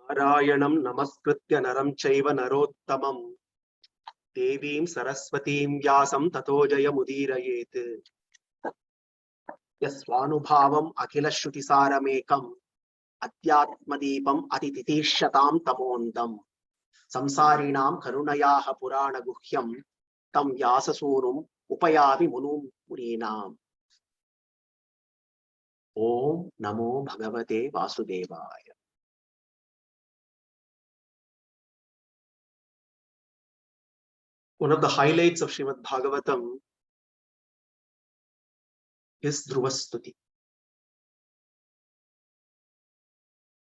नारायणं नमस्कृत्य नरं चैव नरोत्तमं देवीं सरस्वतीं व्यासं ततो जयमुदीरयेत्। यस्वानुभावम् अखिलश्रुतिसारमेकम् अध्यात्मदीपम् अतितितीर्षतां तमोऽन्धम् संसारिणां करुणयाः पुराणगुह्यं तं व्याससूनुम् उपयामि मुनीनाम्। ओम नमो भगवते वासुदेवाय। One of the highlights of Srimad Bhagavatam is Dhruva Stuti.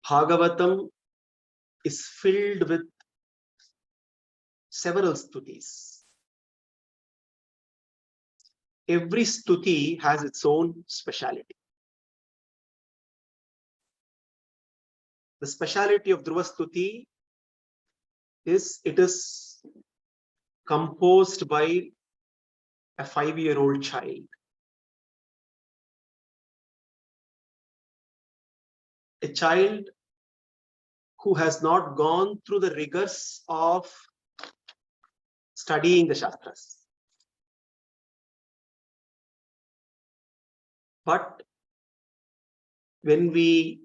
Bhagavatam is filled with several stutis. Every stuti has its own speciality. The speciality of Dhruva Stuti is it is composed by a 5-year-old child. A child who has not gone through the rigors of studying the Shastras. But when we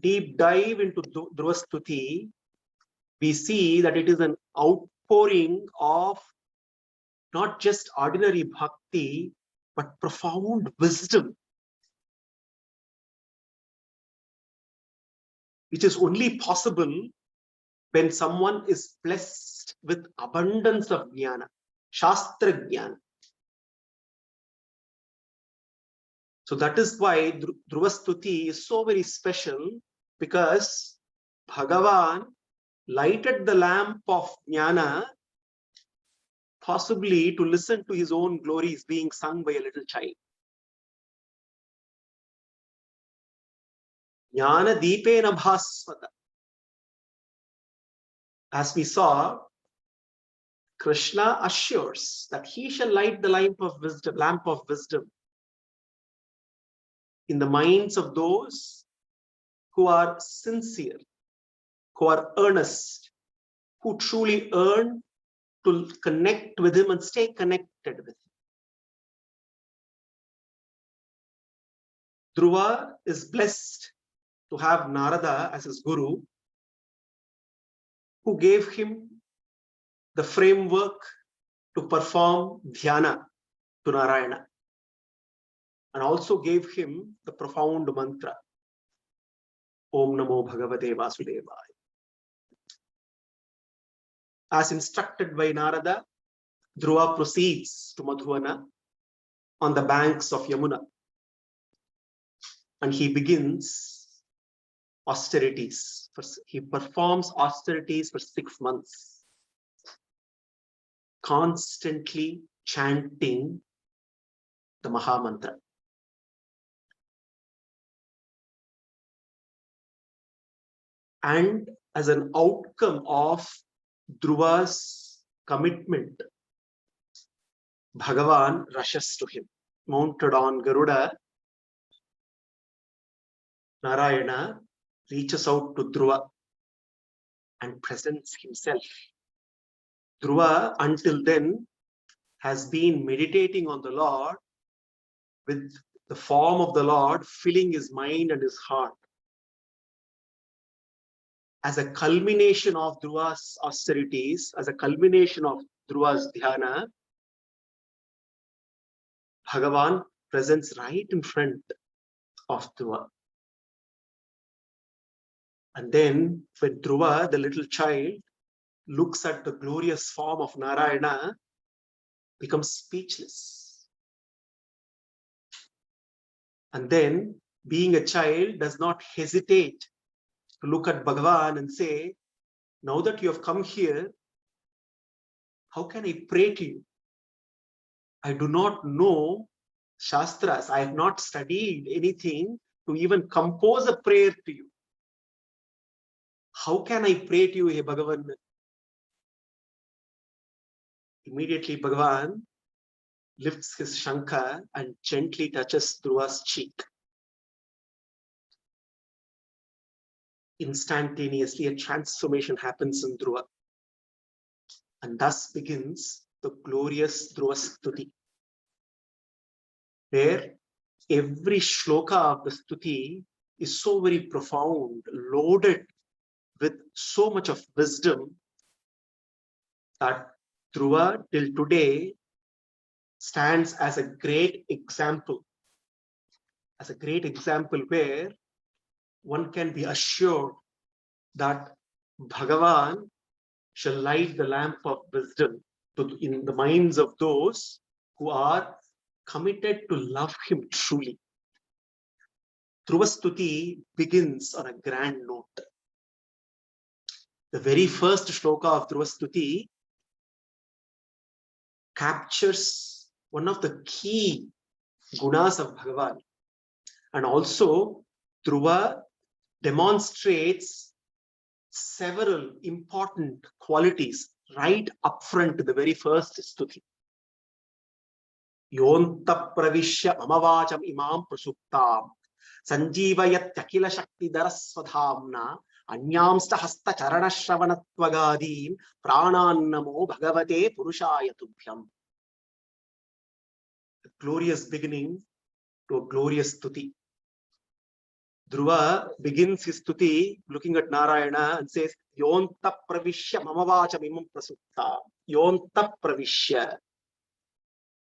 deep dive into Dhruva Stuti, we see that it is an outpouring of not just ordinary bhakti, but profound wisdom, which is only possible when someone is blessed with abundance of jnana, shastra jnana. So that is why Dhruva Stuti is so very special, because Bhagavan lighted the lamp of jnana possibly to listen to his own glories being sung by a little child. Jnana deepena bhasvata. As we saw, Krishna assures that he shall light the lamp of wisdom in the minds of those who are sincere, who are earnest, who truly earn to connect with him and stay connected with him. Dhruva is blessed to have Narada as his guru, who gave him the framework to perform dhyana to Narayana, and also gave him the profound mantra, Om Namo Bhagavate Vasudevaya. As instructed by Narada, Dhruva proceeds to Madhuvana on the banks of Yamuna, and he begins austerities. He performs austerities for 6 months, constantly chanting the Mahamantra. And as an outcome of Dhruva's commitment, Bhagavan rushes to him. Mounted on Garuda, Narayana reaches out to Dhruva and presents himself. Dhruva, until then, has been meditating on the Lord with the form of the Lord filling his mind and his heart. As a culmination of Dhruva's austerities, as a culmination of Dhruva's dhyana, Bhagavan presents right in front of Dhruva. And then when Dhruva, the little child, looks at the glorious form of Narayana, becomes speechless. And then, being a child, does not hesitate to look at Bhagavan and say, now that you have come here, how can I pray to you? I do not know Shastras. I have not studied anything to even compose a prayer to you. How can I pray to you, hey Bhagavan? Immediately Bhagavan lifts his Shankha and gently touches Dhruva's cheek. instantaneously a transformation happens in Dhruva. And thus begins the glorious Dhruva Stuti, where every shloka of the Stuti is so very profound, loaded with so much of wisdom, that Dhruva till today stands as a great example where one can be assured that Bhagavan shall light the lamp of wisdom in the minds of those who are committed to love him truly. Dhruva Stuti begins on a grand note. The very first shloka of Dhruva Stuti captures one of the key gunas of Bhagavan. And also, Dhruva demonstrates several important qualities right up front to the very first stuti. Yonta pravishya mamavacham imam prasuptam sanjeevayat akila shakti daraswadhamna anyamsta hasta charana shravanatwagadim pranannamo bhagavate purushaya tubhyam. A glorious beginning to a glorious stuti. Dhruva begins his stuti looking at Narayana and says, Yonta pravishya mamavacham imam prasupta. Yonta pravishya.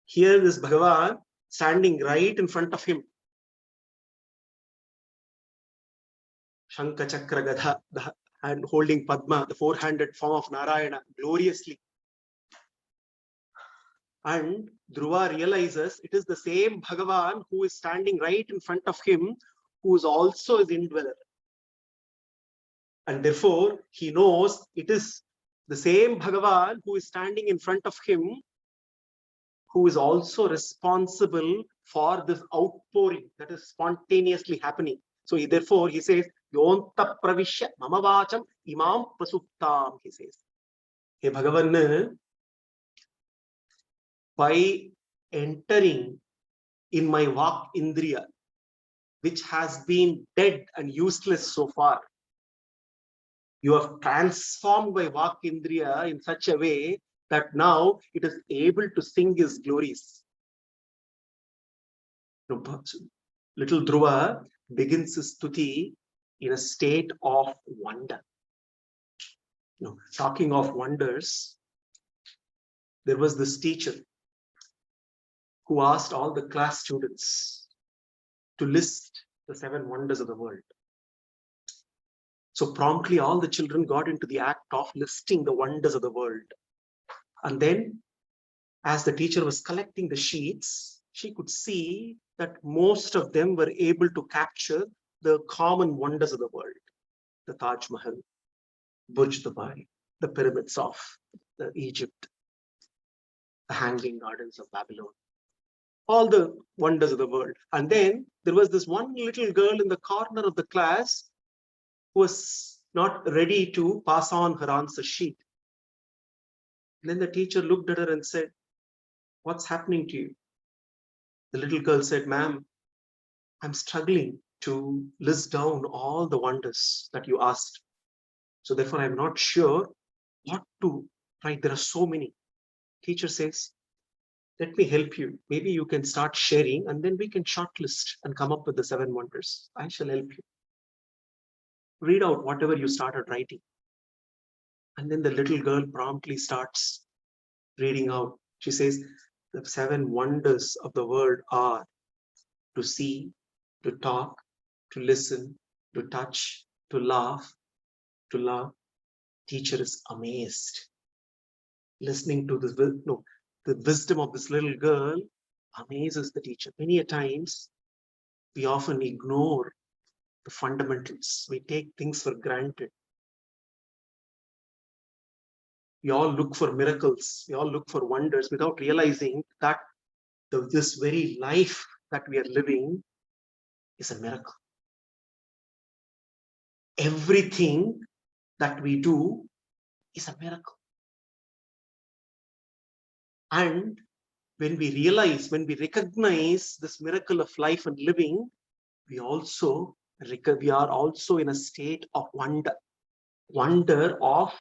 Here is Bhagavan standing right in front of him. Shankha Chakra Gadha, the hand holding Padma, the four-handed form of Narayana, gloriously. And Dhruva realizes it is the same Bhagavan who is standing right in front of him, who is also his indweller. And therefore, he knows it is the same Bhagavan who is standing in front of him, who is also responsible for this outpouring that is spontaneously happening. So therefore, he says, Yonta pravishya mamavacham imam prasuptam, he says. Hey Bhagavan, by entering in my Vak Indriya, which has been dead and useless so far, you have transformed my Vak Indriya in such a way that now it is able to sing his glories. Little Dhruva begins his stuti in a state of wonder. Talking of wonders, there was this teacher who asked all the class students to list the 7 wonders of the world. So promptly all the children got into the act of listing the wonders of the world. And then, as the teacher was collecting the sheets, she could see that most of them were able to capture the common wonders of the world. The Taj Mahal, Burj Dubai, the pyramids of Egypt, the Hanging Gardens of Babylon, all the wonders of the world. And then there was this one little girl in the corner of the class who was not ready to pass on her answer sheet. And then the teacher looked at her and said, "What's happening to you?" The little girl said, "Ma'am, I'm struggling to list down all the wonders that you asked. So therefore, I'm not sure what to write. There are so many." Teacher says, "Let me help you. Maybe you can start sharing and then we can shortlist and come up with the 7 wonders. I shall help you. Read out whatever you started writing." And then the little girl promptly starts reading out. She says, the 7 wonders of the world are to see, to talk, to listen, to touch, to laugh, to love. Teacher is amazed. Listening to this, the wisdom of this little girl amazes the teacher. Many a times, we often ignore the fundamentals. We take things for granted. We all look for miracles. We all look for wonders without realizing that this very life that we are living is a miracle. Everything that we do is a miracle. And when we recognize this miracle of life and living, we also we are also in a state of wonder of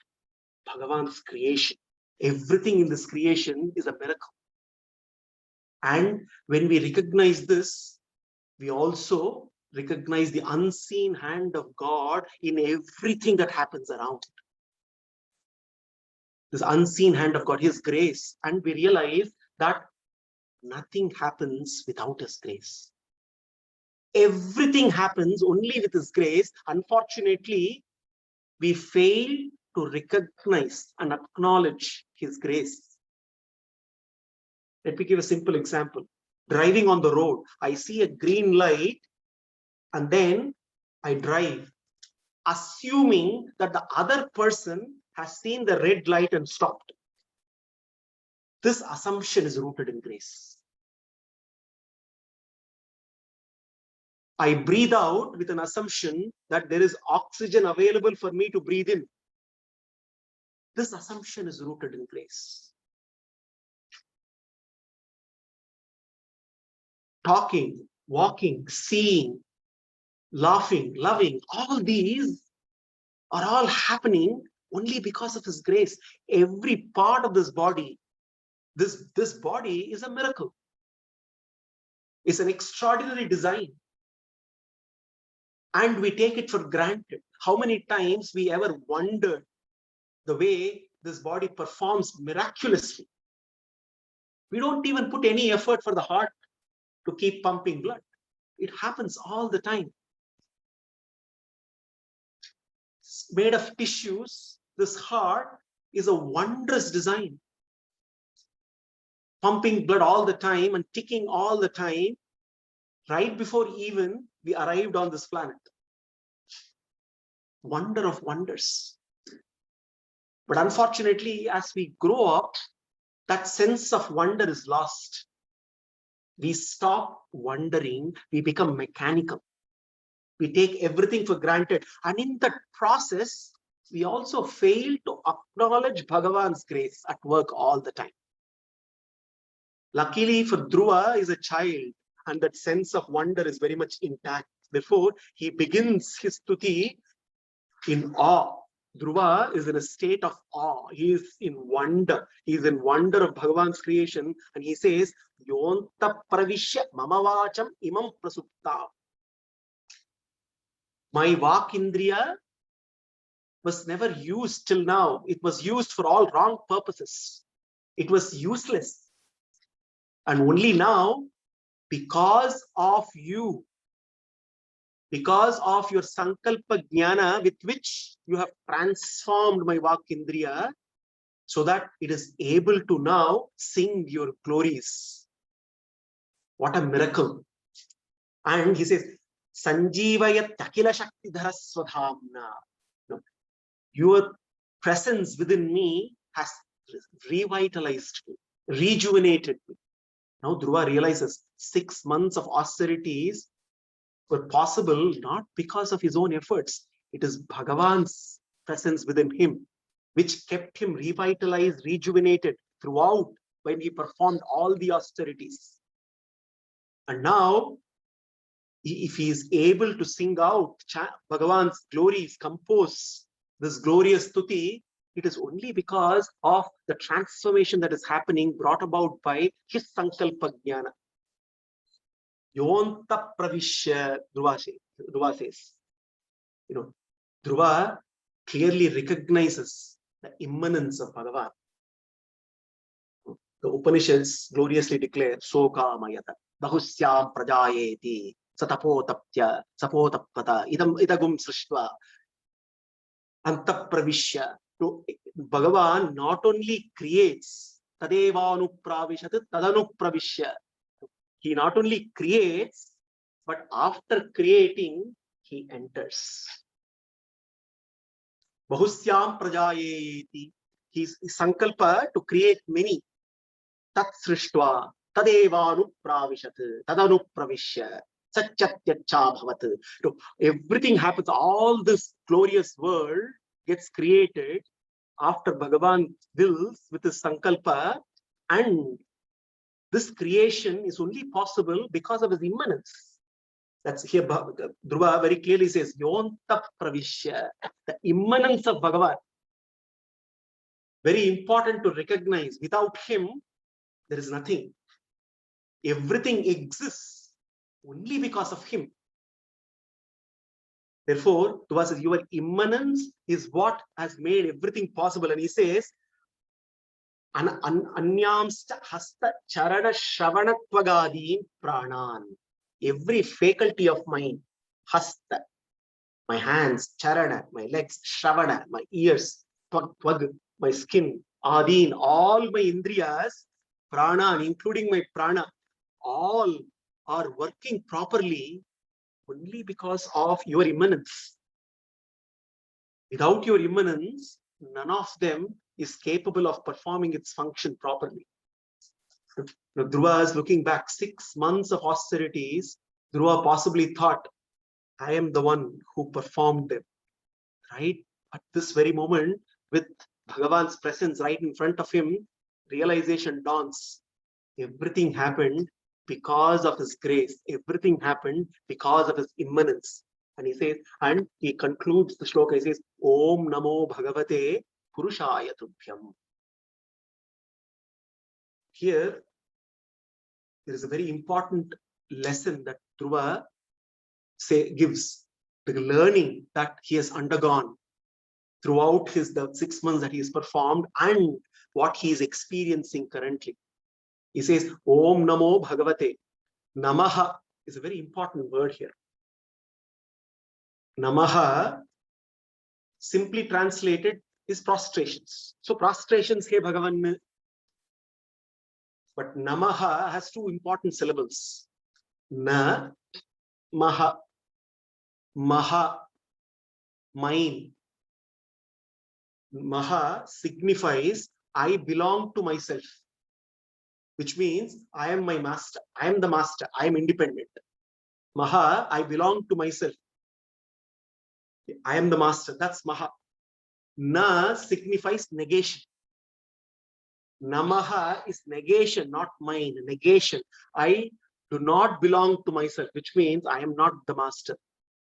Bhagavan's creation. Everything in this creation is a miracle. And when we recognize this, we also recognize the unseen hand of God in everything that happens around. This unseen hand of God, His grace. And we realize that nothing happens without His grace. Everything happens only with His grace. Unfortunately, we fail to recognize and acknowledge His grace. Let me give a simple example. Driving on the road, I see a green light and then I drive, assuming that the other person has seen the red light and stopped. This assumption is rooted in grace. I breathe out with an assumption that there is oxygen available for me to breathe in. This assumption is rooted in grace. Talking, walking, seeing, laughing, loving, all these are all happening only because of His grace. Every part of this body, this body is a miracle. It's an extraordinary design. And we take it for granted. How many times we ever wondered the way this body performs miraculously? We don't even put any effort for the heart to keep pumping blood. It happens all the time. It's made of tissues. This heart is a wondrous design. Pumping blood all the time and ticking all the time, right before even we arrived on this planet. Wonder of wonders. But unfortunately, as we grow up, that sense of wonder is lost. We stop wondering, we become mechanical. We take everything for granted. And in that process, we also fail to acknowledge Bhagavan's grace at work all the time. Luckily for Dhruva is a child, and that sense of wonder is very much intact. Therefore, he begins his stuti in awe. Dhruva is in a state of awe. He is in wonder. He is in wonder of Bhagavan's creation. And he says, Yonta pravishya mamavacham imam prasupta. My Vakindriya was never used till now. It was used for all wrong purposes. It was useless. And only now, because of you, because of your sankalpa jnana with which you have transformed my Vakindriya, so that it is able to now sing your glories. What a miracle. And he says, Sanjeevayat Takila Shaktidhara Swadhamna. Your presence within me has revitalized me, rejuvenated me. Now Dhruva realizes 6 months of austerities were possible not because of his own efforts. It is Bhagavan's presence within him, which kept him revitalized, rejuvenated throughout when he performed all the austerities. And now, if he is able to sing out Bhagavan's glories, compose this glorious stuti, it is only because of the transformation that is happening, brought about by his sankalpa jnana. Yonta pravishya, Dhruva says. Dhruva clearly recognizes the immanence of Bhagavan. The Upanishads gloriously declare, Soka mayata, bahusyam prajayeti, satapotaptya, sapotapata, idagum srishtva, antapravishya. So Bhagavan not only creates, tadevanupravishat, tadanupravishya. He not only creates, but after creating, he enters. Bahusyam prajayeti. His sankalpa to create many. Tat srishtva, tadevanupravishat, tadanupravishya, satyatyaccha bhavat. So everything happens, all this glorious world gets created after Bhagavan wills with his sankalpa, and this creation is only possible because of his immanence. That's here Dhruva very clearly says, Yonta Pravishya, the immanence of Bhagavan. Very important to recognize. Without him, there is nothing. Everything exists only because of him. Therefore, Dhruva says, your immanence is what has made everything possible. And he says, Anyamsta hasta charana shravanatvagadi pranan. Every faculty of mine, hasta, my hands, charana, my legs, shravana, my ears, tvag, my skin, adin, all my indriyas, pranan, including my prana, all are working properly only because of your immanence. Without your immanence, none of them is capable of performing its function properly. Dhruva is looking back 6 months of austerities. Dhruva possibly thought, I am the one who performed them. Right? At this very moment, with Bhagavan's presence right in front of him, realization dawns. Everything happened because of his grace. Everything happened because of his immanence. And he says, and he concludes the shloka, he says, Om Namo Bhagavate Purushaya Tubhyam. Here, there is a very important lesson that Dhruva gives, the learning that he has undergone throughout the 6 months that he has performed and what he is experiencing currently. He says, Om Namo Bhagavate. Namaha is a very important word here. Namaha, simply translated, is prostrations. So prostrations, hey Bhagavan. But Namaha has 2 important syllables. Na, Maha. Maha, mine. Maha signifies I belong to myself, which means I am my master. I am the master. I am independent. Maha, I belong to myself. I am the master. That's Maha. Na signifies negation. Namaha is negation, not mine. Negation. I do not belong to myself, which means I am not the master.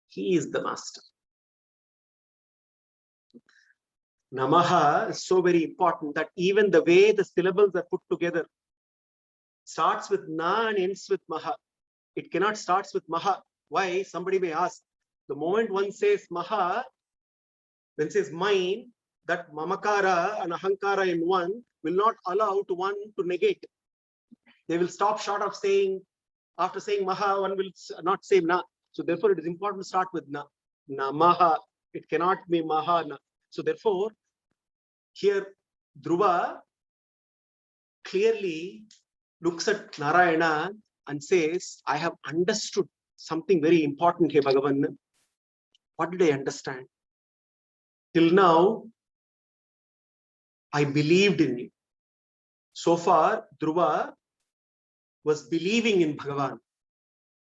He is the master. Namaha is so very important that even the way the syllables are put together starts with Na and ends with Maha. It cannot start with Maha. Why? Somebody may ask. The moment one says Maha, when says mine, that Mamakara and Ahankara in one will not allow to one to negate. They will stop short of saying, after saying Maha, one will not say Na. So therefore, it is important to start with Na. Namaha. It cannot be Mahana. So therefore, here Dhruva clearly looks at Narayana and says, I have understood something very important here, Bhagavan. What did I understand? Till now, I believed in you. So far, Dhruva was believing in Bhagavan.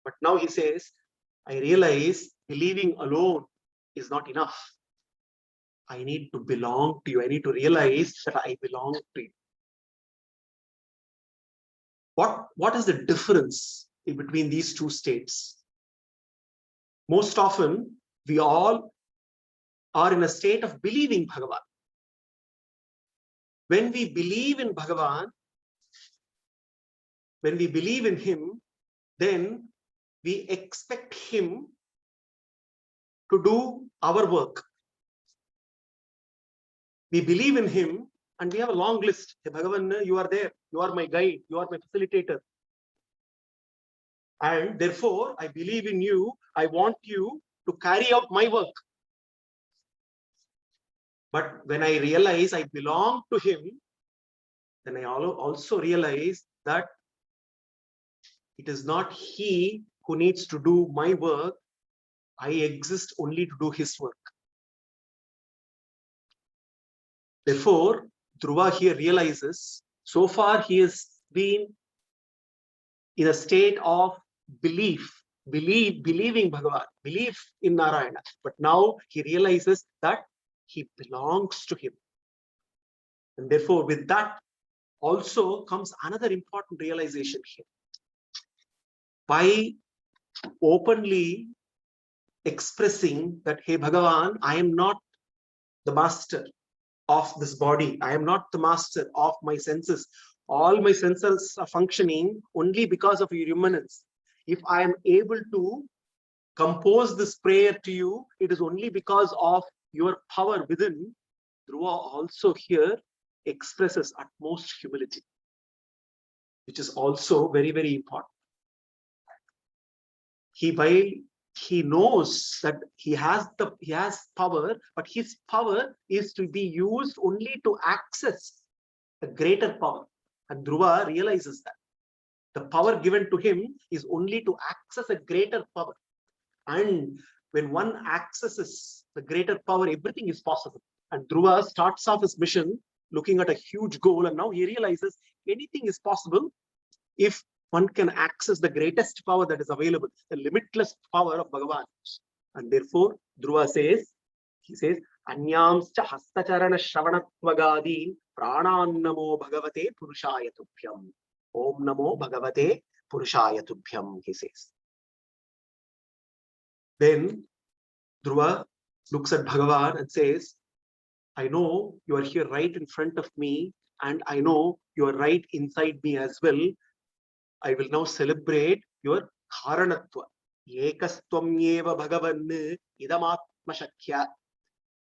But now he says, I realize believing alone is not enough. I need to belong to you. I need to realize that I belong to you. What is the difference in between these 2 states? Most often, we all are in a state of believing Bhagavan. When we believe in Bhagavan, when we believe in him, then we expect him to do our work. We believe in him and we have a long list. Hey, Bhagavan, you are there. You are my guide. You are my facilitator. And therefore, I believe in you. I want you to carry out my work. But when I realize I belong to him, then I also realize that it is not he who needs to do my work. I exist only to do his work. Therefore, Dhruva here realizes, so far he has been in a state of believing Bhagavan, belief in Narayana. But now he realizes that he belongs to him. And therefore, with that also comes another important realization here. By openly expressing that, hey Bhagavan, I am not the master of this body. I am not the master of my senses. All my senses are functioning only because of your immanence. If I am able to compose this prayer to you, it is only because of your power within. Dhruva also here expresses utmost humility, which is also very, very important. He knows that he has power, but his power is to be used only to access a greater power. And Dhruva realizes that the power given to him is only to access a greater power. And when one accesses the greater power, everything is possible. And Dhruva starts off his mission looking at a huge goal, and now he realizes anything is possible if one can access the greatest power that is available, the limitless power of Bhagavan. And therefore, Dhruva says, Anyamscha hastacharana shravanatvagadi pranan namo bhagavate purushaya tubhyam. Om namo bhagavate purushaya tubhyam, he says. Then Dhruva looks at Bhagavan and says, I know you are here right in front of me, and I know you are right inside me as well. I will now celebrate your Karanatva. Ekastvam Bhagavan idamatma shakya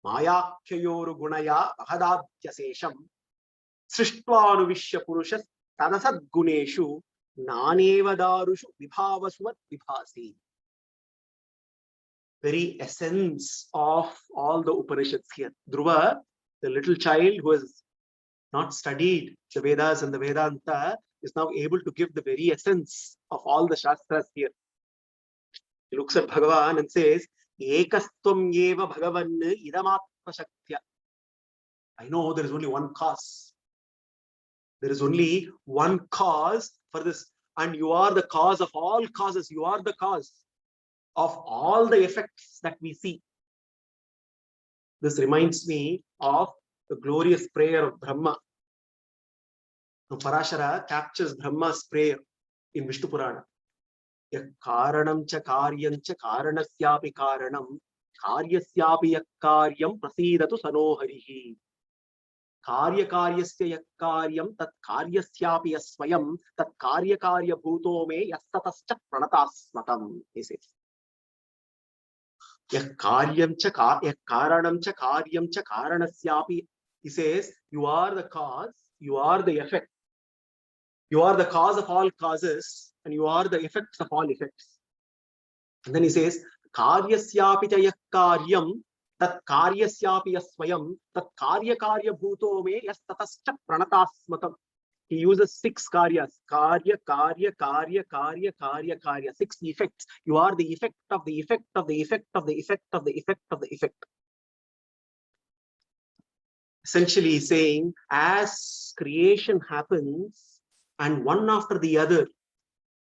mayakyayoru gunaya ahadadyasesham srishtvanuvishya purushas tadasad guneshu naneva vibhavasuvat vibhasi. Very essence of all the Upanishads here. Dhruva, the little child who has not studied the Vedas and the Vedanta, is now able to give the very essence of all the Shastras here. He looks at Bhagavan and says, Ekastvam eva Bhagavan idamatma shaktya. I know there is only one cause. There is only one cause for this. And you are the cause of all causes. You are the cause of all the effects that we see. This reminds me of the glorious prayer of Brahma. Now, Parashara captures Brahma's prayer in Vishnu Purana. Karanam cha karyam cha karanasyapi karanam karyasyapi yakkaryam prasidatu sanoharihi. Karya karyasya yakkaryam tat karyasyapi asvayam tat karya karya bhuto me yastatascha pranatasmatam, he says. Karyam cha karanam cha karyam cha karanasyapi. He says, you are the cause, you are the effect. You are the cause of all causes, and you are the effects of all effects. And then he says, Karyasyapi cha yakkaryam tat karyasyapi asvayam tat karya karya bhuto me yastatascha pranatasmatam. He uses 6 karyas. Karya, karya, karya, karya, karya, karya. 6 effects. You are the effect of the effect of the effect of the effect of the effect of the effect. Essentially saying, as creation happens, and one after the other,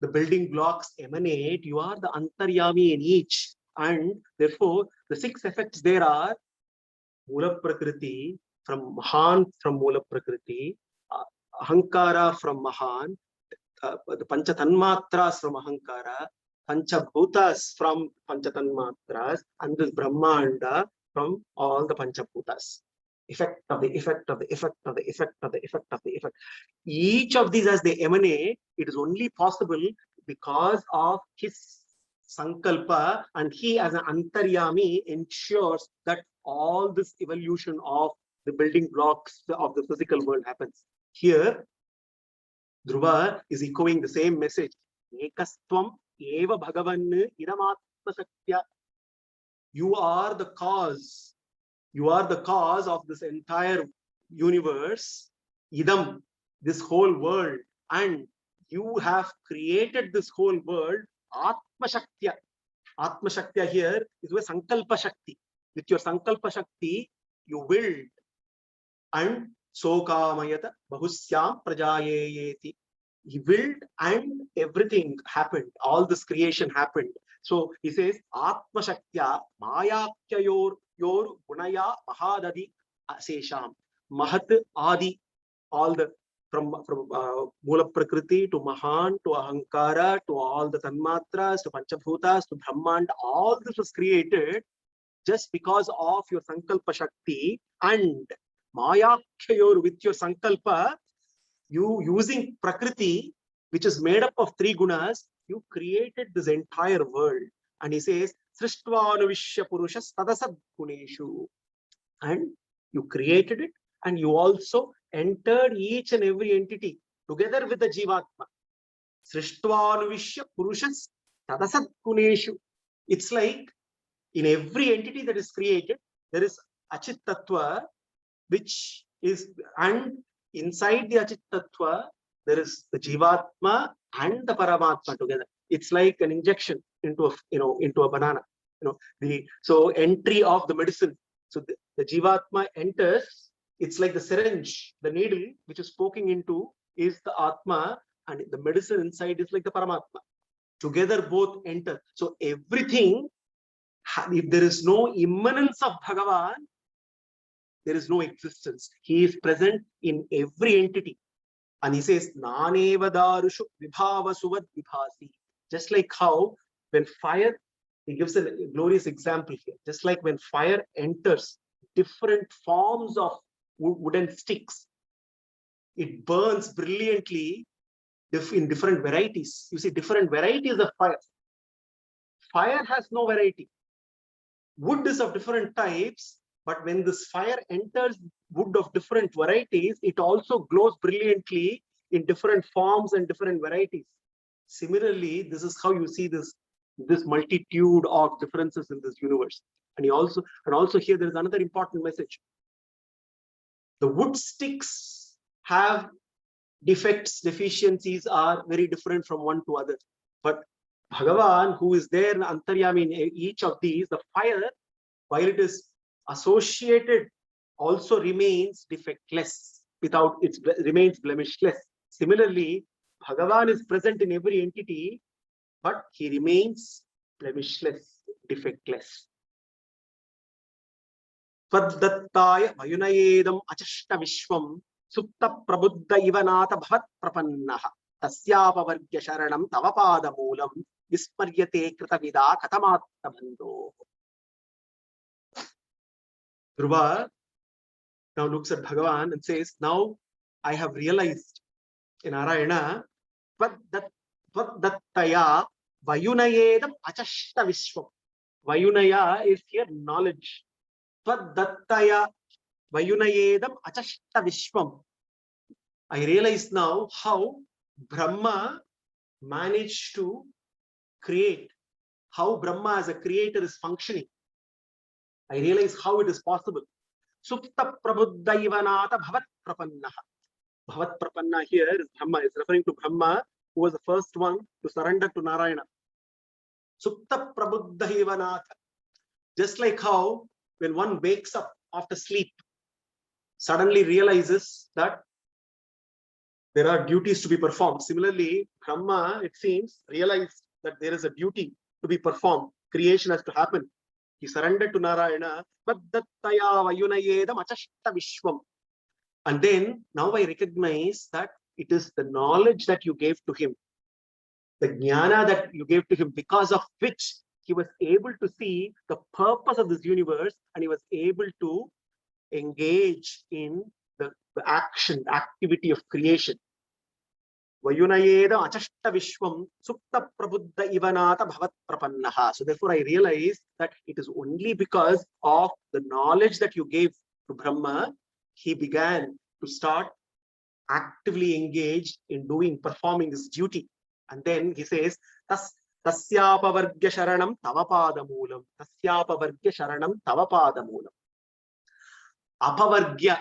the building blocks emanate, you are the Antaryami in each. And therefore, the 6 effects there are Mula Prakriti, from Mahan from Mula Prakriti, Ahankara from Mahan, the Panchatanmatras from Ahankara, Panchabhutas from Panchatanmatras, and this Brahmanda from all the Panchabhutas. Effect of the effect of the effect of the effect of the effect of the effect. Each of these, as they emanate, it is only possible because of his sankalpa, and he as an Antaryami ensures that all this evolution of the building blocks of the physical world happens. Here, Dhruva is echoing the same message. Ekastvam eva Bhagavan idamatma shaktya. You are the cause. You are the cause of this entire universe, idam, this whole world, and you have created this whole world, Atma Shaktya. Atma Shaktya here is with Sankalpa Shakti. With your Sankalpa Shakti, you willed, and Sokamayata Bahusyam Prajayeti. He willed, and everything happened. All this creation happened. So he says, Atma Shaktya Mayakyayor Gunaya Mahadadi Sesham. Mahat Adi, all the from Mula Prakriti to Mahan to Ahankara to all the Tanmatras to Panchabhutas to Brahmand, all this was created just because of your Sankalpa Shakti and Mayakhayor with your Sankalpa, you using Prakriti, which is made up of 3 gunas, you created this entire world. And he says, Srishtvanuvishya Purushas Tadasad Guneshu. And you created it, and you also entered each and every entity together with the Jivatma. Srishtvanuvishya Purushas Tadasad Guneshu. It's like in every entity that is created, there is Achit Tattva, which is, and inside the Achit Tattva, there is the Jivatma and the Paramatma together. It's like an injection into a, into a banana. So entry of the medicine. So the Jivatma enters. It's like the syringe, the needle which is poking into is the Atma, and the medicine inside is like the Paramatma. Together both enter. So everything, if there is no immanence of Bhagavan, there is no existence. He is present in every entity. And he says, Naneva darushu vibhava suvad vibhasi. Just like how when fire, he gives a glorious example here. Just like when fire enters different forms of wooden sticks, it burns brilliantly in different varieties. You see different varieties of fire. Fire has no variety. Wood is of different types, but when this fire enters wood of different varieties, it also glows brilliantly in different forms and different varieties. Similarly, this is how you see this multitude of differences in this universe. And also here there is another important message. The wood sticks have defects, deficiencies are very different from one to other. But Bhagavan, who is there in Antaryami in each of these, the fire, while it is associated, also remains defectless, remains blemishless. Similarly, Bhagavan is present in every entity, but he remains blemishless, defectless. Taddattaya vayunayedam achashta vishwam supta prabuddha ivanata bhavat prapannaha tasyapavargya sharanam tavapada moolam vismaryate kritavida katamatta bandho. Dhruva now looks at Bhagavan and says, now I have realized in Narayana, Taddattaya vayunayedam achashta vishwam. Vayunaya is here knowledge. Taddattaya vayunayedam achashta vishwam. I realize now how Brahma managed to create, how Brahma as a creator is functioning. I realize how it is possible. Supta prabuddha ivanata bhavat prapannaha. Bhavat prapanna here is Brahma, is referring to Brahma, who was the first one to surrender to Narayana. Supta prabuddha ivanata. Just like how when one wakes up after sleep, suddenly realizes that there are duties to be performed. Similarly, Brahma, it seems, realized that there is a duty to be performed. Creation has to happen. He surrendered to Narayana. And then now I recognize that it is the knowledge that you gave to him, the jnana that you gave to him, because of which he was able to see the purpose of this universe, and he was able to engage in the activity of creation. Vayunayeda achashta vishwam supta prabuddha ivanata bhavat prapannaha. So therefore I realize that it is only because of the knowledge that you gave to Brahma, he began to start actively engaged in performing this duty. And then he says, Tasyapavargya sharanam tavapada moolam. Tasyapavargya sharanam tavapada moolam. Apavargya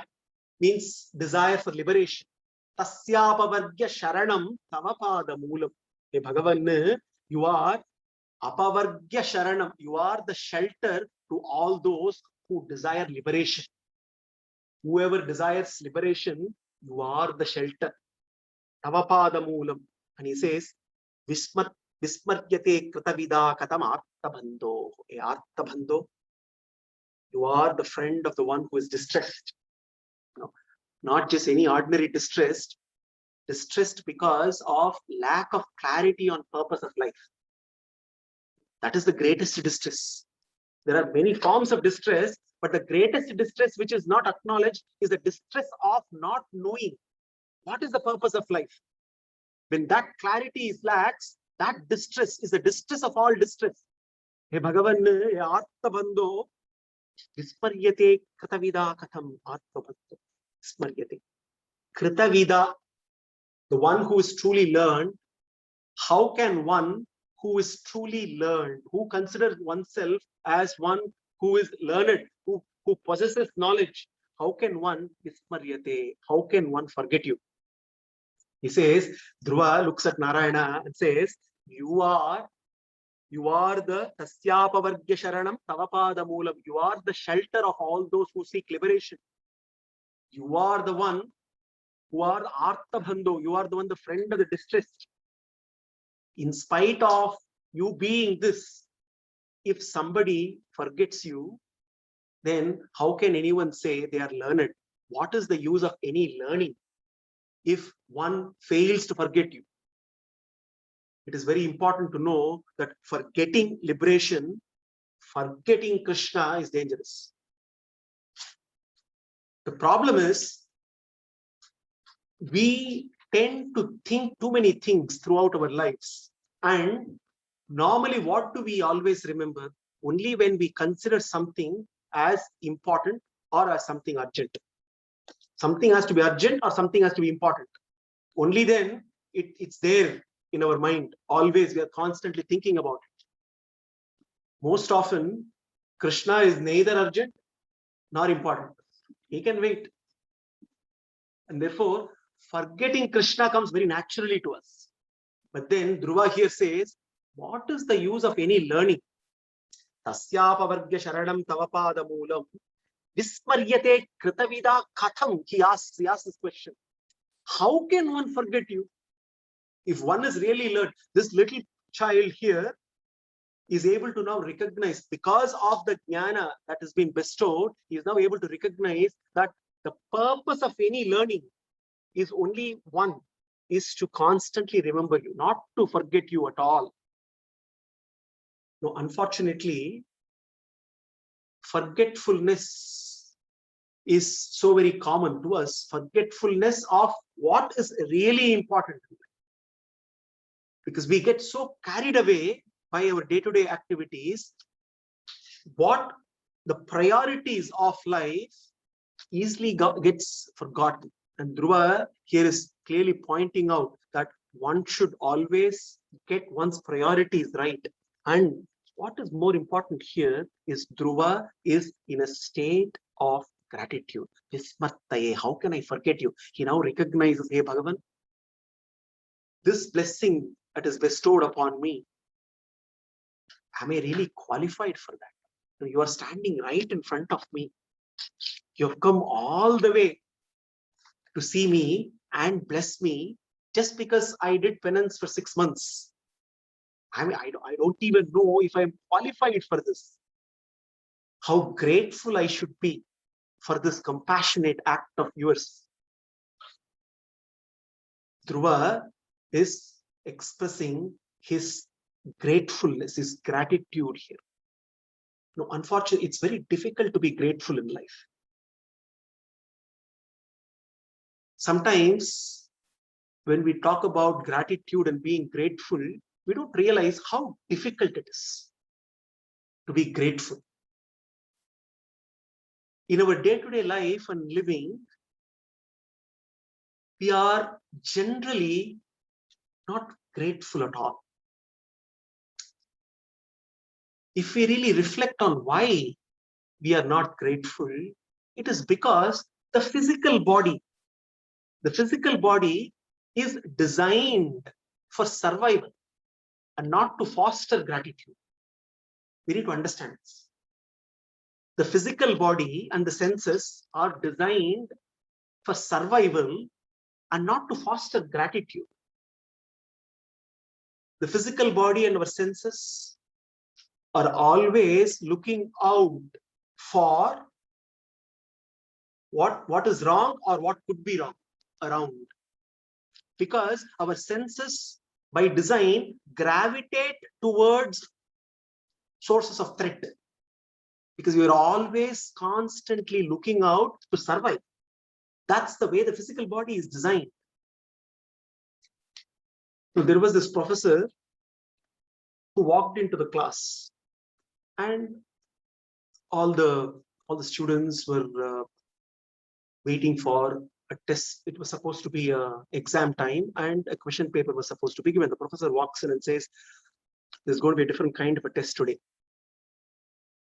means desire for liberation. Tasyapavargya sharanam tavapada moolam. Hey Bhagavan, you are apavargya sharanam. You are the shelter to all those who desire liberation. Whoever desires liberation, you are the shelter. Tavapada moolam. And he says, Vismaryate kritavida katam arthabandho. Hey arthabandho, you are the friend of the one who is distressed. No, not just any ordinary distressed, distressed because of lack of clarity on purpose of life. That is the greatest distress. There are many forms of distress, but the greatest distress which is not acknowledged is the distress of not knowing what is the purpose of life. When that clarity is lacks, that distress is the distress of all distress. Hey Bhagavan, Atmabandho, Visparyate Kritavida Katham Atmabandho. Visparyate. Kritavida, the one who is truly learned. How can one who is truly learned, who considers oneself as one who is learned, who possesses knowledge, how can one Vismaryate? How can one forget you? He says, Dhruva looks at Narayana and says, you are the Tasyapavargya Sharanam Tavapada Moolam. You are the shelter of all those who seek liberation. You are the one who are Arthabandho. You are the one, the friend of the distressed. In spite of you being this, if somebody forgets you, then how can anyone say they are learned? What is the use of any learning if one fails to forget you? It is very important to know that forgetting liberation, forgetting Krishna is dangerous. The problem is we tend to think too many things throughout our lives. And normally, what do we always remember? Only when we consider something as important or as something urgent. Something has to be urgent or something has to be important. Only then it's there in our mind. Always we are constantly thinking about it. Most often, Krishna is neither urgent nor important. He can wait. And therefore, forgetting Krishna comes very naturally to us. But then Dhruva here says, what is the use of any learning? Tasyapavargya sharanam tavapada moolam vismaryate kritavida katham. He asks this question. How can one forget you? If one is really learned, this little child here is able to now recognize, because of the jnana that has been bestowed, he is now able to recognize that the purpose of any learning is only one, is to constantly remember you, not to forget you at all. No, unfortunately, forgetfulness is so very common to us. Forgetfulness of what is really important. Because we get so carried away by our day-to-day activities, what the priorities of life easily gets forgotten. And Dhruva here is clearly pointing out that one should always get one's priorities right. And what is more important here is Dhruva is in a state of gratitude. Vismattaye, how can I forget you? He now recognizes, hey Bhagavan, this blessing that is bestowed upon me, am I really qualified for that? You are standing right in front of me. You have come all the way to see me and bless me just because I did penance for 6 months. I mean, I don't even know if I'm qualified for this. How grateful I should be for this compassionate act of yours. Dhruva is expressing his gratefulness, his gratitude here. No, unfortunately, it's very difficult to be grateful in life. Sometimes when we talk about gratitude and being grateful, we don't realize how difficult it is to be grateful. In our day-to-day life and living, we are generally not grateful at all. If we really reflect on why we are not grateful, it is because the physical body is designed for survival and not to foster gratitude. We need to understand this. The physical body and the senses are designed for survival and not to foster gratitude. The physical body and our senses are always looking out for what is wrong or what could be wrong around. because our senses by design gravitate towards sources of threat, because we are always constantly looking out to survive. That's the way the physical body is designed. So there was this professor who walked into the class, and all the students were waiting for a test. It was supposed to be a exam time, and a question paper was supposed to be given. The professor walks in and says, there's going to be a different kind of a test today.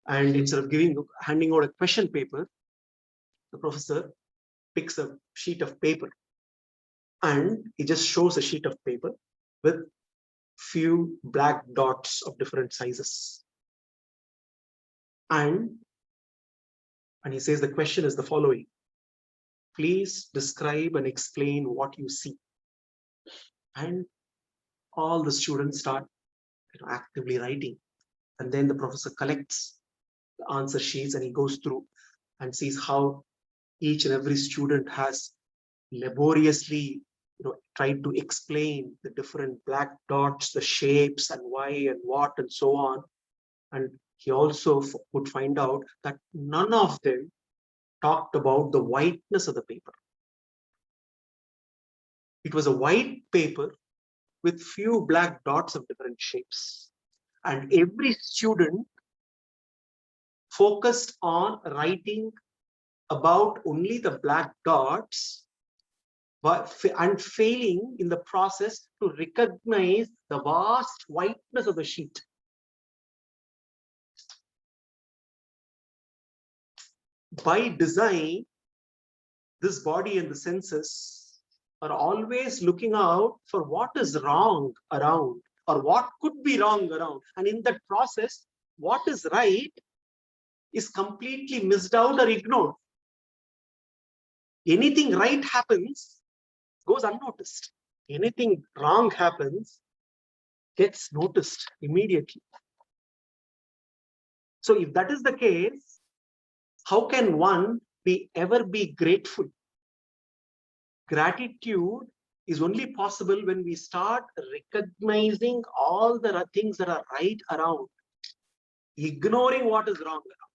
And instead of handing out a question paper, the professor picks a sheet of paper, and he just shows a sheet of paper with few black dots of different sizes. And he says the question is the following: please describe and explain what you see. And all the students start actively writing. And then the professor collects the answer sheets, and he goes through and sees how each and every student has laboriously tried to explain the different black dots, the shapes, and why and what and so on. And he also would find out that none of them talked about the whiteness of the paper. It was a white paper with few black dots of different shapes. And every student focused on writing about only the black dots, and failing in the process to recognize the vast whiteness of the sheet. By design, this body and the senses are always looking out for what is wrong around, or what could be wrong around. And in that process, what is right is completely missed out or ignored. Anything right happens, goes unnoticed. Anything wrong happens, gets noticed immediately. So if that is the case, how can one ever be grateful? Gratitude is only possible when we start recognizing all the things that are right around, ignoring what is wrong around.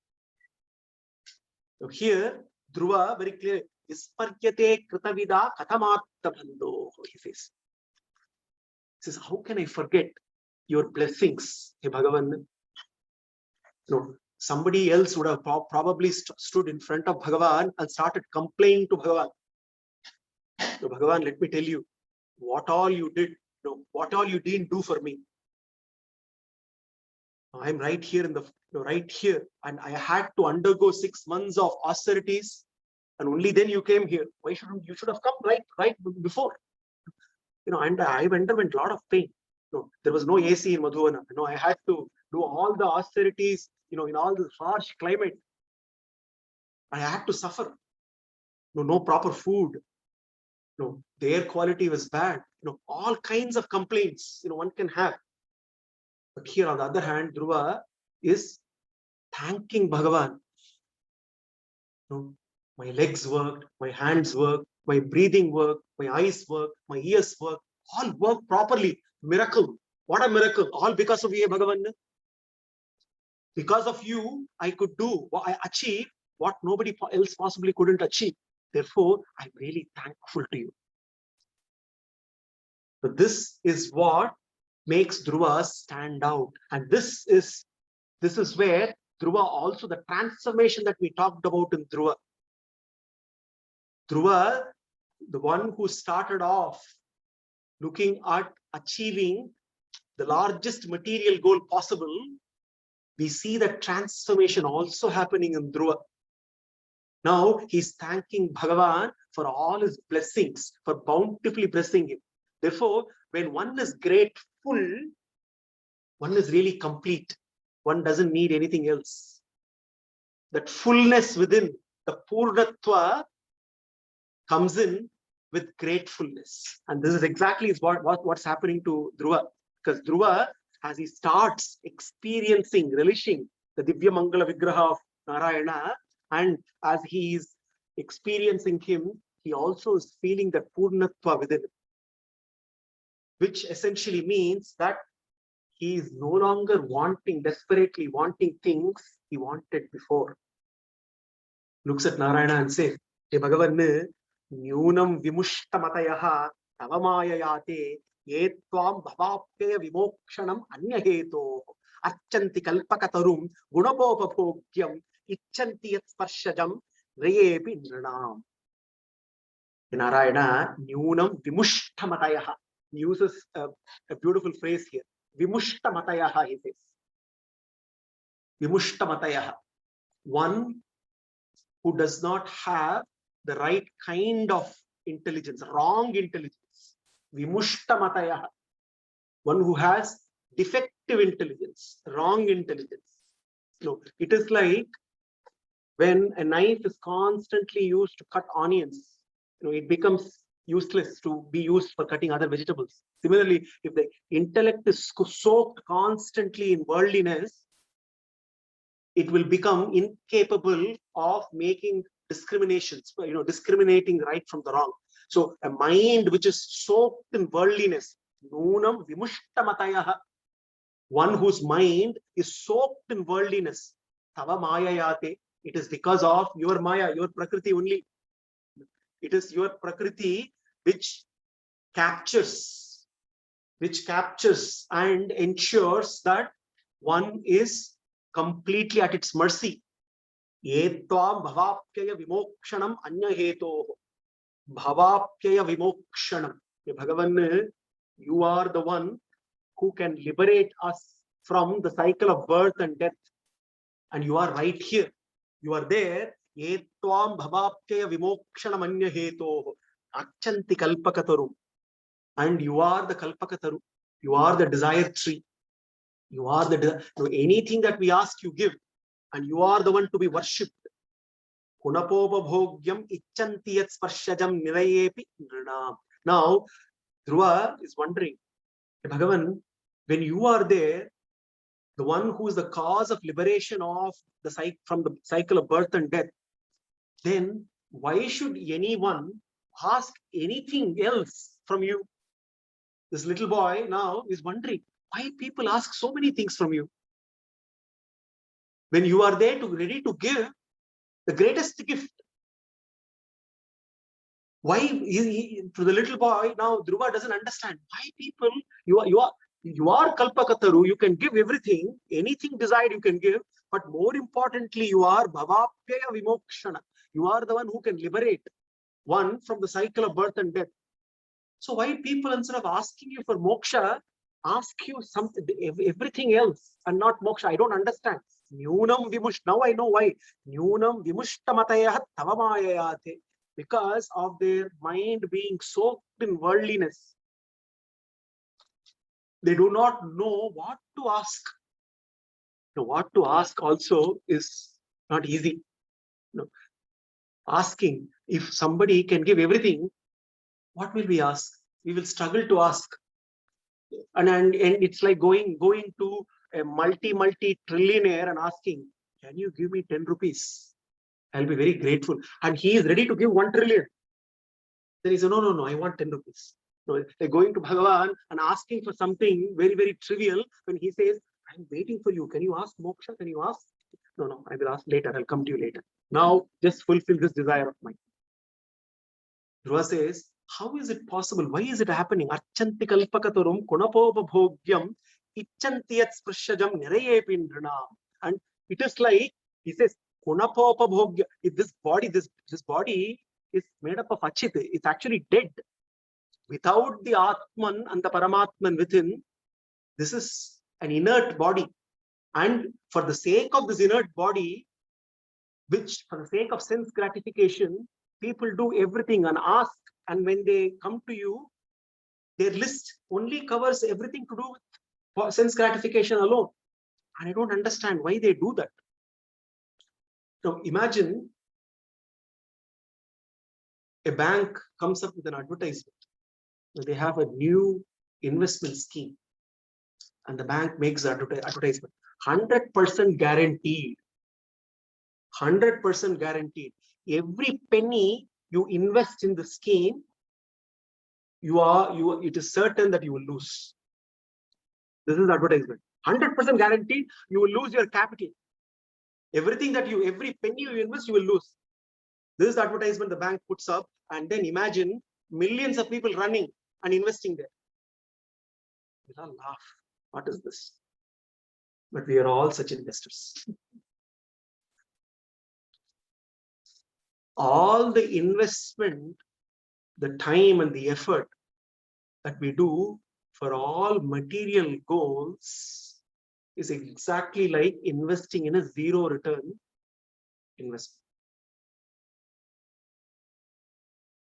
So here, Dhruva very clear, Isparyate kritavida katamatta, he says. He says, how can I forget your blessings, hey Bhagavan? Somebody else would have probably stood in front of Bhagavan and started complaining to Bhagavan. So Bhagavan, let me tell you what all you did, what all you didn't do for me. I'm right here right here, and I had to undergo 6 months of austerities, and only then you came here. Why shouldn't you should have come right before? And I've underwent a lot of pain. There was no AC in Madhuvana. I had to do all the austerities, in all this harsh climate. I had to suffer. No proper food. The air quality was bad. All kinds of complaints, one can have. But here, on the other hand, Dhruva is thanking Bhagavan. My legs worked, my hands worked, my breathing worked, my eyes worked, my ears worked, all work properly. Miracle. What a miracle. All because of you, Bhagavan. Because of you, I could do, I achieved what nobody else possibly couldn't achieve. Therefore, I'm really thankful to you. So this is what makes Dhruva stand out. And this is where Dhruva, also the transformation that we talked about in Dhruva. Dhruva, the one who started off looking at achieving the largest material goal possible, we see that transformation also happening in Dhruva. Now he's thanking Bhagavan for all his blessings, for bountifully blessing him. Therefore, when one is grateful, one is really complete. One doesn't need anything else. That fullness within, the Purnatva, comes in with gratefulness. And this is exactly what's happening to Dhruva. Because Dhruva, as he starts experiencing, relishing the Divya Mangala Vigraha of Narayana, and as he is experiencing him, he also is feeling that Purnatva within him. which essentially means that he is no longer desperately wanting things he wanted before. Looks at Narayana and says, Hey Bhagavan, Nyunam Vimushtamatayaha Tavamayayate Yetvam Bhavapya Vimokshanam Anyaheto Achanti Kalpakatarum Gunapopapokhyam Ichanti Yatsparshajam Reyepi Nranam. Narayana, Nyunam Vimushtamatayaha uses a beautiful phrase here. Vimushtamatayaha, he says. Vimushtamatayaha. One who does not have the right kind of intelligence, wrong intelligence. Vimushtamatayaha. One who has defective intelligence, wrong intelligence. No, it is like when a knife is constantly used to cut onions, it becomes useless to be used for cutting other vegetables. Similarly, if the intellect is soaked constantly in worldliness, it will become incapable of making discriminations, discriminating right from the wrong. So a mind which is soaked in worldliness, nunam vimushtamatayaha, one whose mind is soaked in worldliness, tava mayayate, it is because of your maya, your prakriti only. It is your prakriti which captures and ensures that one is completely at its mercy. Etvam bhavapyaya vimokshanam anyaheto. Bhavapyaya vimokshanam. Bhagavan, you are the one who can liberate us from the cycle of birth and death. And you are right here. You are there. Etvam bhavapyaya vimokshanam anyaheto. Achanti kalpakatarum. And you are the kalpakataru. You are the desire tree. You are the anything that we ask, you give, and you are the one to be worshipped. Kunapopabhogyam ichanti yat sparshajam nirayepi nrinam. Now, Dhruva is wondering, Bhagavan, when you are there, the one who is the cause of liberation of from the cycle of birth and death, then why should anyone ask anything else from you? This little boy now is wondering, why people ask so many things from you? When you are there ready to give the greatest gift. Why to the little boy now, Dhruva doesn't understand why people, you are Kalpakataru, you can give everything, anything desired you can give, but more importantly, you are Bhavapyaya Vimokshana. You are the one who can liberate one from the cycle of birth and death. So why people, instead of asking you for moksha, ask you something, everything else and not moksha? I don't understand. Nyunam vimush. Now I know why. Nyunam vimushtamatayah tavamayayate. Because of their mind being soaked in worldliness. They do not know what to ask. Now, what to ask also is not easy. Asking, if somebody can give everything, what will we ask? We will struggle to ask. And it's like going to a multi-trillionaire and asking, can you give me 10 rupees? I'll be very grateful. And he is ready to give 1 trillion. Then he says, no, I want 10 rupees. No, they're going to Bhagavan and asking for something very, very trivial. When he says, I'm waiting for you. Can you ask moksha? Can you ask? No, I will ask later. I'll come to you later. Now, just fulfill this desire of mine. Dhruva says, how is it possible? Why is it happening? Achanti kalpakatarum kunapopabhogyam ichanti yat sprashajam nirayepi nrinam. And it is like, he says, kunapopabhogya. This body is made up of achit. It's actually dead. Without the Atman and the Paramatman within, this is an inert body. And for the sake of this inert body, which for the sake of sense gratification, people do everything and ask, and when they come to you, their list only covers everything to do with sense gratification alone. And I don't understand why they do that. Now imagine a bank comes up with an advertisement. They have a new investment scheme, and the bank makes the advertisement. 100% guaranteed. 100% guaranteed. Every penny you invest in the scheme, it is certain that you will lose. This is advertisement. 100% guarantee you will lose your capital. Every penny you invest, you will lose. This is the advertisement the bank puts up, and then imagine millions of people running and investing there. We'll all laugh. What is this? But we are all such investors. All the investment, the time and the effort that we do for all material goals is exactly like investing in a zero return investment.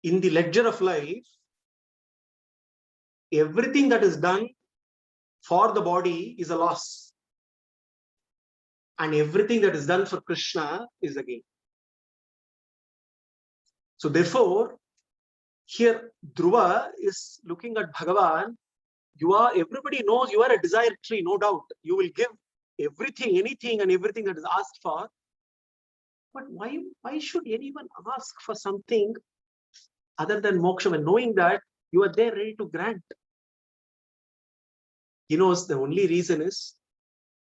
In the ledger of life, everything that is done for the body is a loss. And everything that is done for Krishna is a gain. So therefore, here Dhruva is looking at Bhagavan. Everybody knows you are a desire tree, no doubt. You will give everything, anything and everything that is asked for. But why should anyone ask for something other than moksha, when knowing that you are there ready to grant? He knows the only reason is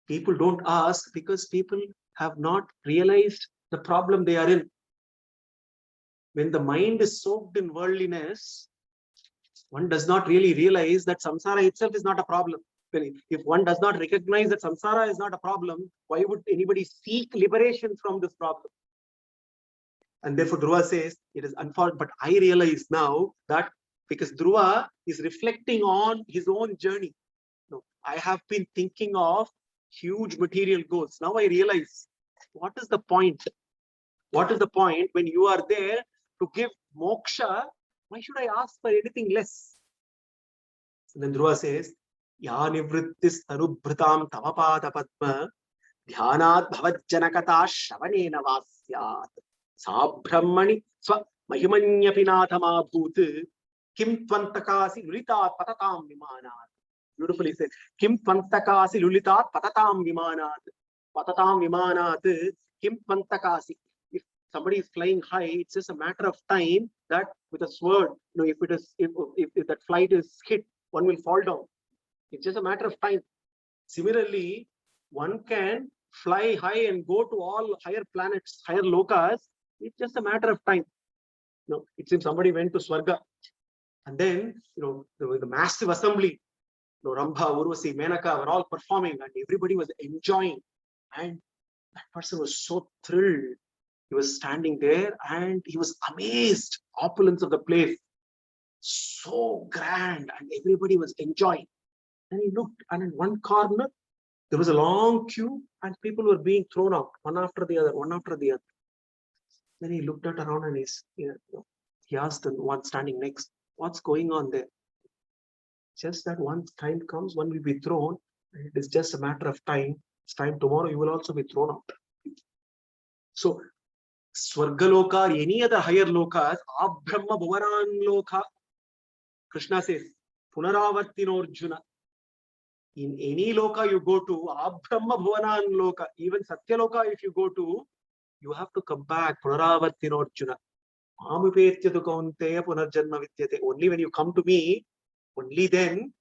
people don't ask because people have not realized the problem they are in. When the mind is soaked in worldliness, one does not really realize that samsara itself is not a problem. If one does not recognize that samsara is not a problem, why would anybody seek liberation from this problem? And therefore Dhruva says, it is unfortunate, but I realize now that because Dhruva is reflecting on his own journey. No, I have been thinking of huge material goals. Now I realize, what is the point? What is the point when you are there to give moksha? Why should I ask for anything less? And then Dhruva says, Ya nivrittis tarubhritam tavapada padma dhyanat bhavajjanakata shravanena vasyat sabhrahmani swa mahimanyapinathama bhut kim tvantakasi lulitat patatam vimanat. Beautifully said. Kim tvantakasi lulitat patatam vimanat kim tvantakasi. If somebody is flying high, it's just a matter of time that with a sword, if that flight is hit, one will fall down. It's just a matter of time. Similarly, one can fly high and go to all higher planets, higher lokas. It's just a matter of time. It seems somebody went to Swarga, and then the massive assembly, Rambha, Urvasi, Menaka were all performing, and everybody was enjoying. And that person was so thrilled. He was standing there and he was amazed. Opulence of the place, so grand, and everybody was enjoying. And he looked, and in one corner there was a long queue, and people were being thrown out, one after the other, one after the other. Then he looked at around and he asked the one standing next, what's going on there? Just that once time comes, one will be thrown, and it is just a matter of time. It's time tomorrow, you will also be thrown out. So, Swargaloka, any other higher lokas, Abhrahma Bhuvanan Loka, Krishna says, Punaravartino Arjuna. In any loka you go to, Abhrahma Bhuvanan Loka, even Satyaloka if you go to, you have to come back. Punaravartino Arjuna. Amipetya kaunteya punarjanma vidyate. Only when you come to me, only then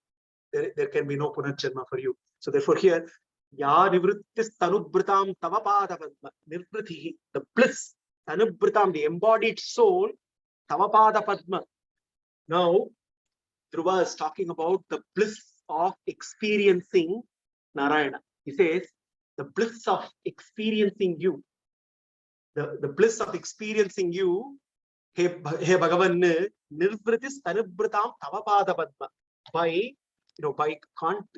there can be no punarjanma for you. So therefore here, Ya nivrittis tanubhritam tavapada padma. Nivrithi, the bliss, tanubhritam, the embodied soul, tavapada padma. Now, Dhruva is talking about the bliss of experiencing Narayana. He says, the bliss of experiencing you. The bliss of experiencing you, He Bhagavan, nirvritis tanubhritam tavapada padma. By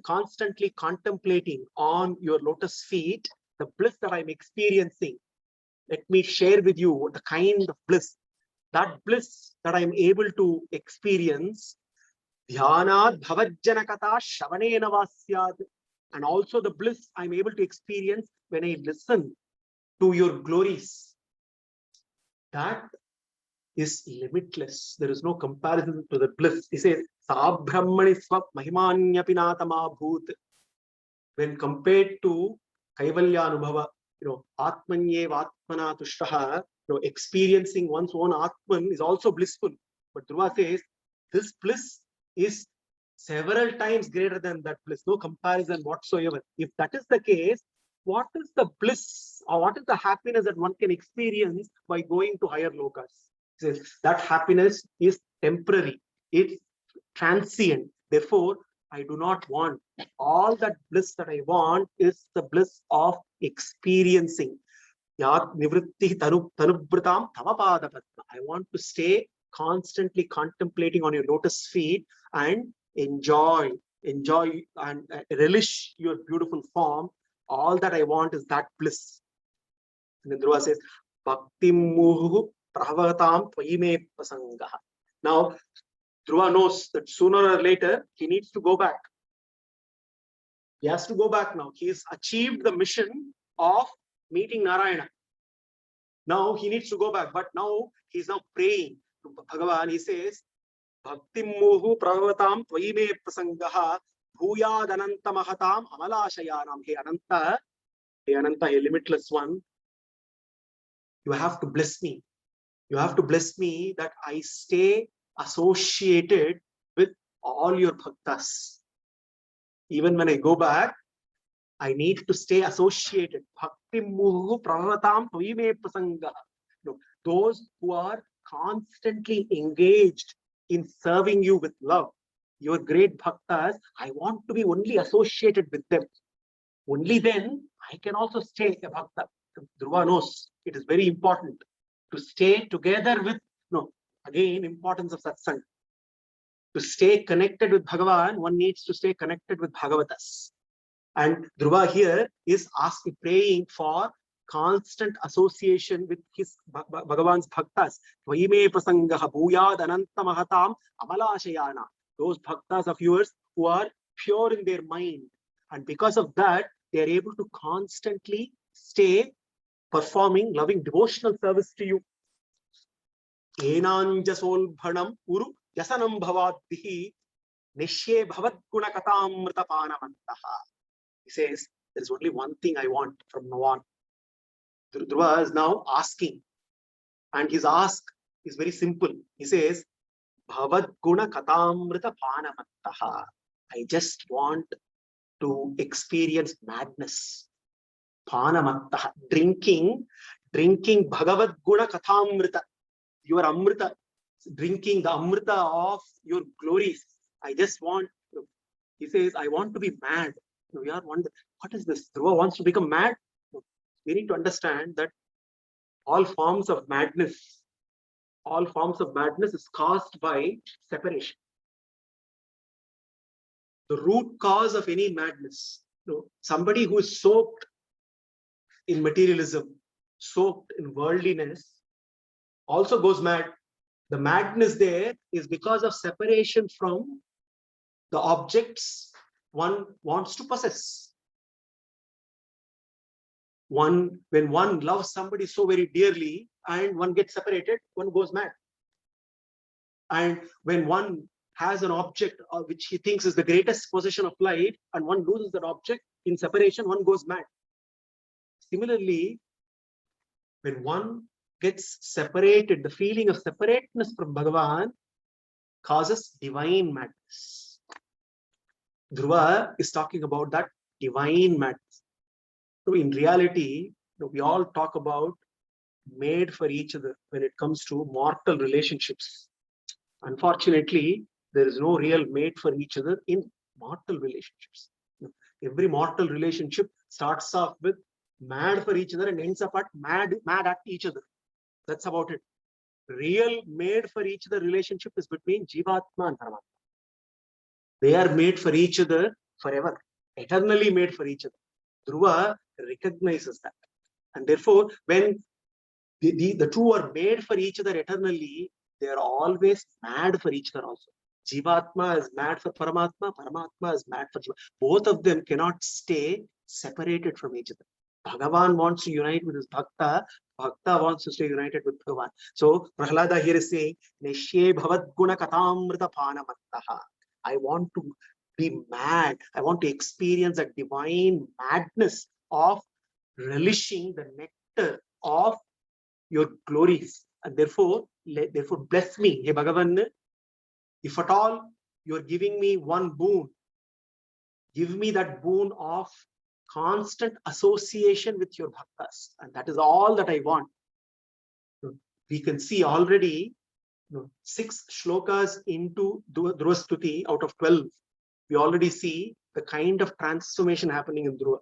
constantly contemplating on your lotus feet, the bliss that I'm experiencing, let me share with you the kind of bliss. That bliss that I'm able to experience, dhyanat bhavajjanakata shravanena vasyad, and also the bliss I'm able to experience when I listen to your glories. That is limitless. There is no comparison to the bliss. He says, Sabhrahmani swa mahimanyapinatama bhut. When compared to Kaivalya Anubhava, Atmanyeva Atmana Tushtaha, experiencing one's own Atman is also blissful. But Dhruva says, this bliss is several times greater than that bliss, no comparison whatsoever. If that is the case, what is the bliss or what is the happiness that one can experience by going to higher lokas? That happiness is temporary, it's transient. Therefore, I do not want. All that bliss that I want is the bliss of experiencing. I want to stay constantly contemplating on your lotus feet and enjoy and relish your beautiful form. All that I want is that bliss. And then Dhruva says, Bhakti muhu pravatam tvayime pasanga. Now, Dhruva knows that sooner or later he needs to go back. He has to go back now. He has achieved the mission of meeting Narayana. Now he needs to go back, but now he's now praying to Bhagavan. He says, Bhakti muhu pravatam tvayime prasangaha bhuyad ananta mahatam amalashayanam. Hey Ananta, a limitless one. You have to bless me. You have to bless me that I stay associated with all your bhaktas. Even when I go back, I need to stay associated. Bhakti muhu pravatam tvayime prasanga. Those who are constantly engaged in serving you with love, your great bhaktas, I want to be only associated with them. Only then I can also stay a bhakta. Dhruva knows it is very important to stay together with, again, importance of satsang. To stay connected with Bhagavan, one needs to stay connected with Bhagavatas. And Dhruva here is asking, praying for constant association with his Bhagavan's bhaktas. Tvayime prasangaha bhuyad ananta mahatam amalashayana. Those bhaktas of yours who are pure in their mind. And because of that, they are able to constantly stay performing loving devotional service to you. Enanjasolbhanam uru yasanam bhavadbihi nishye bhavat guna katamrita panamantaha. He says, there is only one thing I want from now on. Dhruva is now asking, and his ask is very simple. He says, Bhavat guna katamrita panamantaha. I just want to experience madness. Panamantaha, drinking Bhagavad guna katamrita. Your amrita, drinking the amrita of your glories. I just want, he says, I want to be mad. We are wondering, what is this? Dhruva wants to become mad. We need to understand that all forms of madness is caused by separation. The root cause of any madness, somebody who is soaked in materialism, soaked in worldliness, also goes mad. The madness there is because of separation from the objects one wants to possess. When one loves somebody so very dearly and one gets separated, one goes mad. And when one has an object which he thinks is the greatest possession of life and one loses that object in separation, one goes mad. Similarly, when one gets separated, the feeling of separateness from Bhagavan causes divine madness. Dhruva is talking about that divine madness. So in reality, we all talk about made for each other when it comes to mortal relationships. Unfortunately, there is no real made for each other in mortal relationships. Every mortal relationship starts off with mad for each other and ends up at mad at each other. That's about it. Real made for each other relationship is between Jivatma and Paramatma. They are made for each other forever, eternally made for each other. Dhruva recognizes that. And therefore, when the two are made for each other eternally, they are always mad for each other also. Jivatma is mad for Paramatma, Paramatma is mad for Jiva. Both of them cannot stay separated from each other. Bhagavan wants to unite with his Bhakta, Bhakta wants to stay united with Bhagavan. So Prahlada here is saying, Nishye bhavat guna katamrita panamantaha. I want to be mad. I want to experience that divine madness of relishing the nectar of your glories. And therefore bless me, Hey Bhagavan, If at all you're giving me one boon, give me that boon of constant association with your bhaktas. And that is all that I want. We can see already 6 shlokas into Dhruva Stuti out of 12. We already see the kind of transformation happening in Dhruva.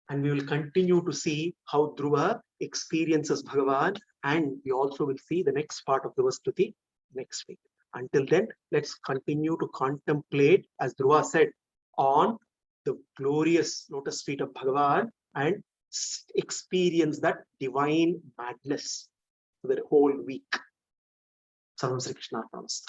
And we will continue to see how Dhruva experiences Bhagavan, and we also will see the next part of Dhruva Stuti next week. Until then, let's continue to contemplate, as Dhruva said, on the glorious lotus feet of Bhagavan and experience that divine madness for the whole week. Sarvam Sri Krishna. Namaste.